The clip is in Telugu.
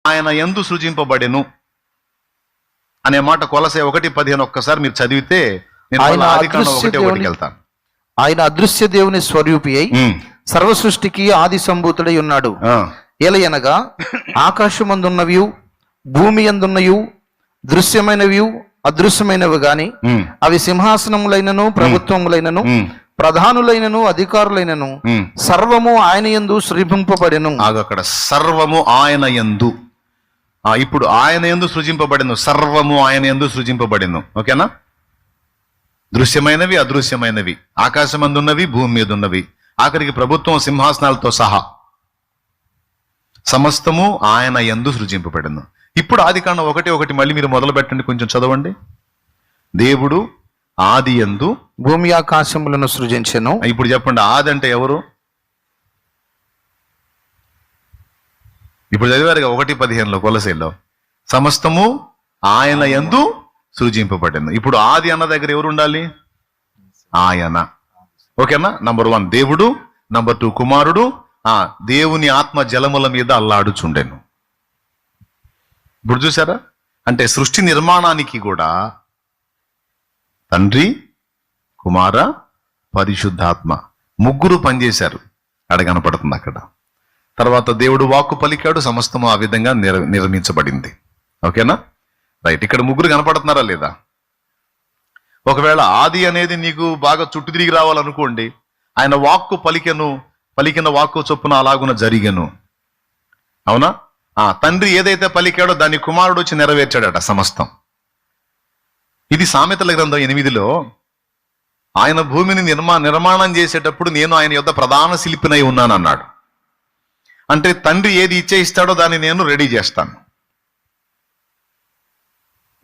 ఆయన యందు సృజింపబడెను అనే మాట కొలసే 1:15 ఒక్కసారి మీరు చదివితే ఆయన అదృశ్య దేవుని స్వరూపి అయి సర్వ సృష్టికి ఆది సంభూతుడై ఉన్నాడు. ఏలయనగా ఆకాశమందున్నవి భూమి అందున్నయు దృశ్యమైనవి అదృశ్యమైనవి గాని అవి సింహాసనములైనను ప్రభుత్వములైనను ప్రధానులైనను అధికారులైనను సర్వము ఆయన యందు సృజింపబడెను. అక్కడ సర్వము ఆయన యందు, ఇప్పుడు ఆయన యందు సృజింపబడెను, సర్వము ఆయన యందు సృజింపబడెను. ఓకేనా? దృశ్యమైనవి అదృశ్యమైనవి, ఆకాశమందున్నవి భూమి మీద ఉన్నవి, ఆఖరికి ప్రభుత్వం సింహాసనాలతో సహా సమస్తము ఆయన యందు సృజింపబడెను. ఇప్పుడు ఆదికాండం 1:1 మళ్ళీ మీరు మొదలు పెట్టండి, కొంచెం చదవండి. దేవుడు ఆది యందు భూమి ఆకాశములను సృజించెను. ఇప్పుడు చెప్పండి, ఆది అంటే ఎవరు? ఇప్పుడు చదివారుగా 1:15 కొలసీలో సమస్తము ఆయన యందు సృజింపబడింది. ఇప్పుడు ఆది అన్న దగ్గర ఎవరు ఉండాలి? ఆయన. ఓకేనా? నంబర్ 1 దేవుడు, నంబర్ 2 కుమారుడు. దేవుని ఆత్మ జలముల మీద అల్లాడుచుండెను. ఇప్పుడు చూసారా? అంటే సృష్టి నిర్మాణానికి కూడా తండ్రి, కుమార, పరిశుద్ధాత్మ ముగ్గురు పనిచేశారు. అడగనపడుతుంది అక్కడ. తర్వాత దేవుడు వాక్కు పలికాడు, సమస్తము ఆ విధంగా నిర్మించబడింది. ఓకేనా? రైట్. ఇక్కడ ముగ్గురు కనపడుతున్నారా లేదా? ఒకవేళ ఆది అనేది నీకు బాగా చుట్టు తిరిగి రావాలనుకోండి, ఆయన వాక్కు పలికిన వాక్కు చొప్పున అలాగున జరిగెను. అవునా? తండ్రి ఏదైతే పలికాడో దాన్ని కుమారుడు వచ్చి నెరవేర్చాడట సమస్తం. ఇది సామెతల గ్రంథం 8లో ఆయన భూమిని నిర్మాణం చేసేటప్పుడు నేను ఆయన యొద్ద ప్రధాన శిల్పినై ఉన్నాను అన్నాడు. అంటే తండ్రి ఏది ఇచ్చేయిస్తాడో దాన్ని నేను రెడీ చేస్తాను.